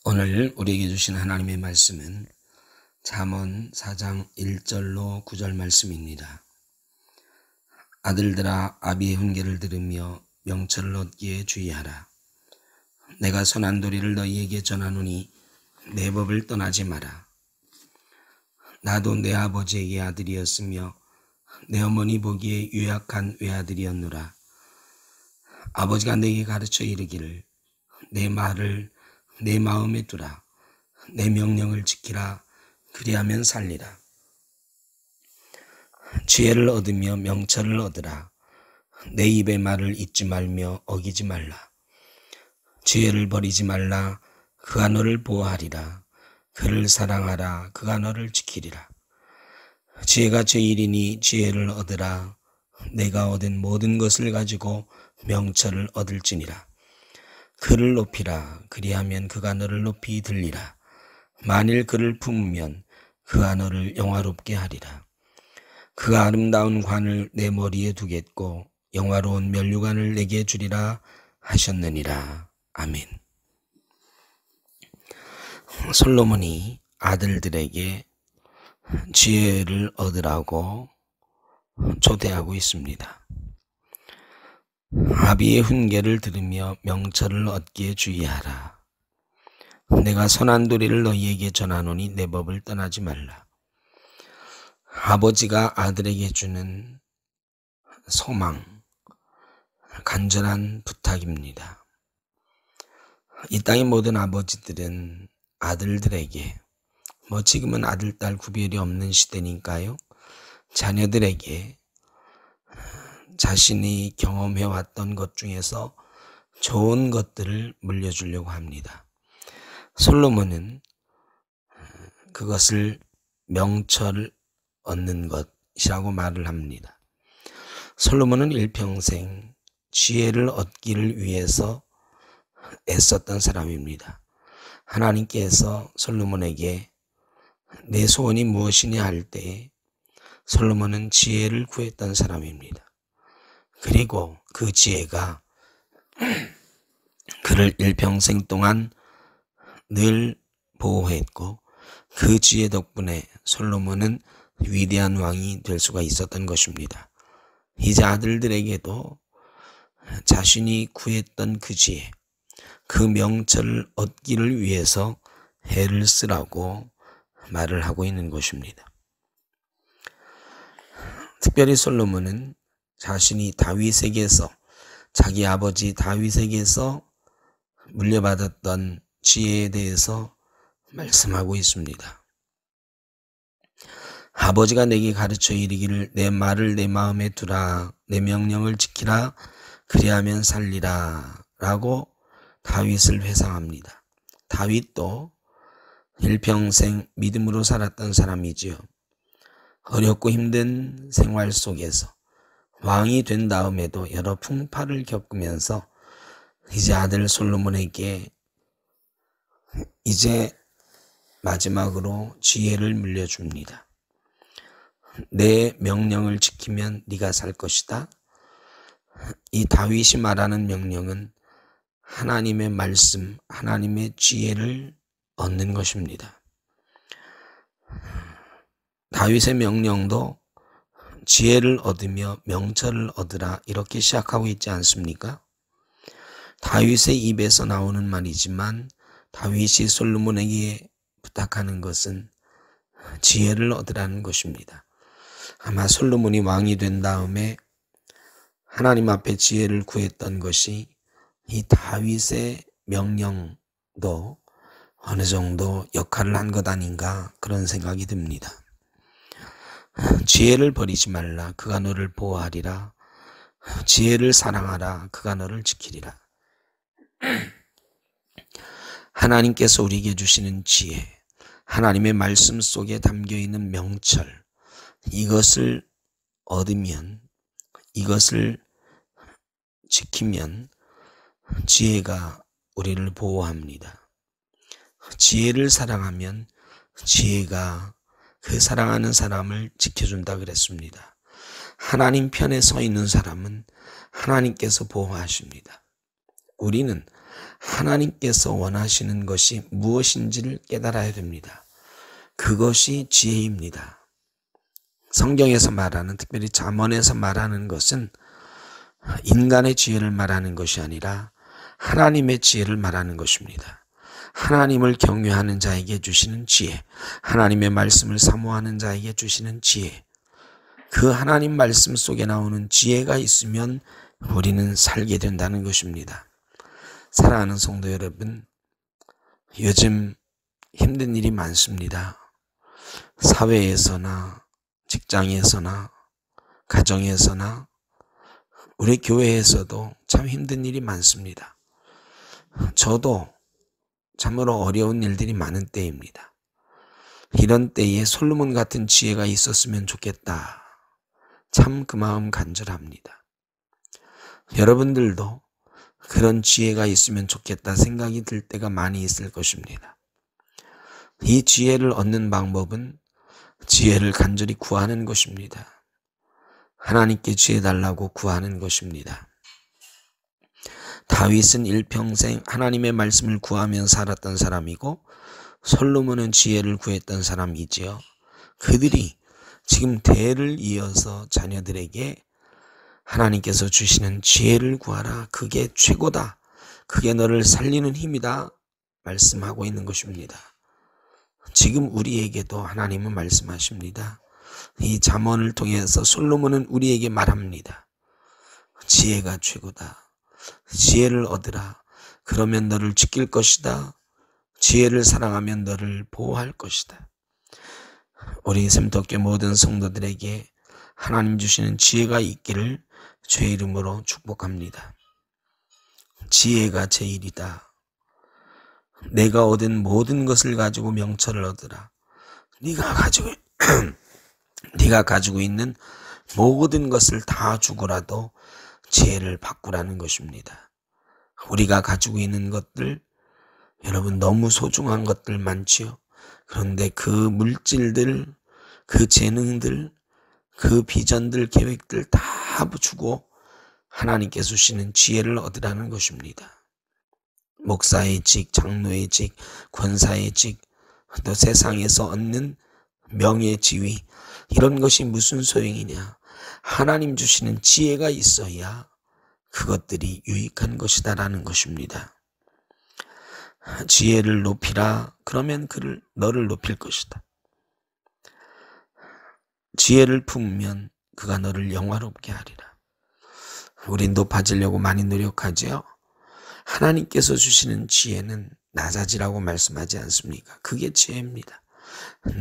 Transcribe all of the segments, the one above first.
오늘 우리에게 주신 하나님의 말씀은 잠언 4장 1절로 9절 말씀입니다. 아들들아, 아비의 훈계를 들으며 명철을 얻기에 주의하라. 내가 선한 도리를 너희에게 전하노니 내 법을 떠나지 마라. 나도 내 아버지에게 아들이었으며 내 어머니 보기에 유약한 외아들이었노라. 아버지가 내게 가르쳐 이르기를 내 말을 내 마음에 두라. 내 명령을 지키라. 그리하면 살리라. 지혜를 얻으며 명철을 얻으라. 내 입의 말을 잊지 말며 어기지 말라. 지혜를 버리지 말라. 그가 너를 보호하리라. 그를 사랑하라. 그가 너를 지키리라. 지혜가 제일이니 지혜를 얻으라. 내가 얻은 모든 것을 가지고 명철을 얻을지니라. 그를 높이라. 그리하면 그가 너를 높이 들리라. 만일 그를 품으면 그가 너를 영화롭게 하리라. 그가 아름다운 관을 내 머리에 두겠고 영화로운 면류관을 내게 주리라 하셨느니라. 아멘. 솔로몬이 아들들에게 지혜를 얻으라고 초대하고 있습니다. 아비의 훈계를 들으며 명철을 얻기에 주의하라. 내가 선한 도리를 너희에게 전하노니 내 법을 떠나지 말라. 아버지가 아들에게 주는 소망, 간절한 부탁입니다. 이 땅의 모든 아버지들은 아들들에게, 지금은 아들, 딸 구별이 없는 시대니까요, 자녀들에게 자신이 경험해왔던 것 중에서 좋은 것들을 물려주려고 합니다. 솔로몬은 그것을 명철을 얻는 것이라고 말을 합니다. 솔로몬은 일평생 지혜를 얻기를 위해서 애썼던 사람입니다. 하나님께서 솔로몬에게 내 소원이 무엇이냐 할 때 솔로몬은 지혜를 구했던 사람입니다. 그리고 그 지혜가 그를 일평생 동안 늘 보호했고 그 지혜 덕분에 솔로몬은 위대한 왕이 될 수가 있었던 것입니다. 이제 아들들에게도 자신이 구했던 그 지혜, 그 명철을 얻기를 위해서 애를 쓰라고 말을 하고 있는 것입니다. 특별히 솔로몬은 자신이 다윗에게서, 자기 아버지 다윗에게서 물려받았던 지혜에 대해서 말씀하고 있습니다. 아버지가 내게 가르쳐 이르기를 내 말을 내 마음에 두라. 내 명령을 지키라. 그리하면 살리라. 라고 다윗을 회상합니다. 다윗도 일평생 믿음으로 살았던 사람이지요. 어렵고 힘든 생활 속에서 왕이 된 다음에도 여러 풍파를 겪으면서 이제 아들 솔로몬에게 이제 마지막으로 지혜를 물려줍니다. 내 명령을 지키면 네가 살 것이다. 이 다윗이 말하는 명령은 하나님의 말씀, 하나님의 지혜를 얻는 것입니다. 다윗의 명령도 지혜를 얻으며 명철을 얻으라 이렇게 시작하고 있지 않습니까? 다윗의 입에서 나오는 말이지만 다윗이 솔로몬에게 부탁하는 것은 지혜를 얻으라는 것입니다. 아마 솔로몬이 왕이 된 다음에 하나님 앞에 지혜를 구했던 것이 이 다윗의 명령도 어느 정도 역할을 한 것 아닌가 그런 생각이 듭니다. 지혜를 버리지 말라. 그가 너를 보호하리라. 지혜를 사랑하라. 그가 너를 지키리라. 하나님께서 우리에게 주시는 지혜, 하나님의 말씀 속에 담겨있는 명철, 이것을 얻으면, 이것을 지키면 지혜가 우리를 보호합니다. 지혜를 사랑하면 지혜가 그 사랑하는 사람을 지켜준다 그랬습니다. 하나님 편에 서 있는 사람은 하나님께서 보호하십니다. 우리는 하나님께서 원하시는 것이 무엇인지를 깨달아야 됩니다. 그것이 지혜입니다. 성경에서 말하는, 특별히 잠언에서 말하는 것은 인간의 지혜를 말하는 것이 아니라 하나님의 지혜를 말하는 것입니다. 하나님을 경외하는 자에게 주시는 지혜, 하나님의 말씀을 사모하는 자에게 주시는 지혜, 그 하나님 말씀 속에 나오는 지혜가 있으면 우리는 살게 된다는 것입니다. 사랑하는 성도 여러분, 요즘 힘든 일이 많습니다. 사회에서나 직장에서나 가정에서나 우리 교회에서도 참 힘든 일이 많습니다. 저도 참으로 어려운 일들이 많은 때입니다. 이런 때에 솔로몬 같은 지혜가 있었으면 좋겠다. 참 그 마음 간절합니다. 여러분들도 그런 지혜가 있으면 좋겠다 생각이 들 때가 많이 있을 것입니다. 이 지혜를 얻는 방법은 지혜를 간절히 구하는 것입니다. 하나님께 지혜 달라고 구하는 것입니다. 다윗은 일평생 하나님의 말씀을 구하며 살았던 사람이고 솔로몬은 지혜를 구했던 사람이지요. 그들이 지금 대를 이어서 자녀들에게 하나님께서 주시는 지혜를 구하라. 그게 최고다. 그게 너를 살리는 힘이다. 말씀하고 있는 것입니다. 지금 우리에게도 하나님은 말씀하십니다. 이 잠언을 통해서 솔로몬은 우리에게 말합니다. 지혜가 최고다. 지혜를 얻으라. 그러면 너를 지킬 것이다. 지혜를 사랑하면 너를 보호할 것이다. 우리 샘터교회 모든 성도들에게 하나님 주시는 지혜가 있기를 주의 이름으로 축복합니다. 지혜가 제일이다. 내가 얻은 모든 것을 가지고 명철을 얻으라. 네가 가지고 있는 모든 것을 다 주고라도 지혜를 바꾸라는 것입니다. 우리가 가지고 있는 것들, 여러분 너무 소중한 것들 많지요. 그런데 그 물질들, 그 재능들, 그 비전들, 계획들 다 주고 하나님께서 주시는 지혜를 얻으라는 것입니다. 목사의 직, 장로의 직, 권사의 직, 또 세상에서 얻는 명예, 지위, 이런 것이 무슨 소용이냐. 하나님 주시는 지혜가 있어야 그것들이 유익한 것이다라는 것입니다. 지혜를 높이라. 그러면 너를 높일 것이다. 지혜를 품으면 그가 너를 영화롭게 하리라. 우린 높아지려고 많이 노력하지요. 하나님께서 주시는 지혜는 낮아지라고 말씀하지 않습니까? 그게 지혜입니다.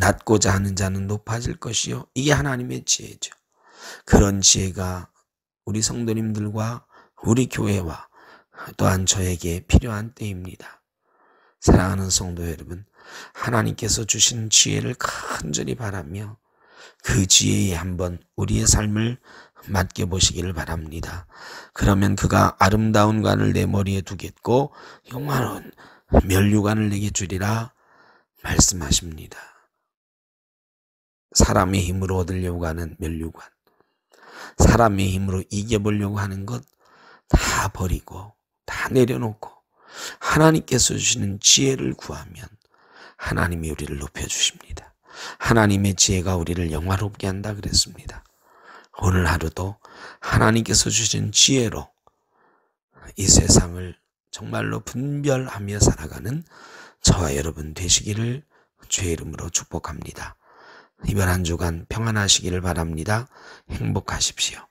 낮고자 하는 자는 높아질 것이요. 이게 하나님의 지혜죠. 그런 지혜가 우리 성도님들과 우리 교회와 또한 저에게 필요한 때입니다. 사랑하는 성도 여러분, 하나님께서 주신 지혜를 간절히 바라며 그 지혜에 한번 우리의 삶을 맡겨보시기를 바랍니다. 그러면 그가 아름다운 관을 내 머리에 두겠고 영화로운 면류관을 내게 주리라 말씀하십니다. 사람의 힘으로 얻으려고 하는 면류관, 사람의 힘으로 이겨보려고 하는 것 다 버리고 다 내려놓고 하나님께서 주시는 지혜를 구하면 하나님이 우리를 높여주십니다. 하나님의 지혜가 우리를 영화롭게 한다 그랬습니다. 오늘 하루도 하나님께서 주신 지혜로 이 세상을 정말로 분별하며 살아가는 저와 여러분 되시기를 주의 이름으로 축복합니다. 이번 한 주간 평안하시기를 바랍니다. 행복하십시오.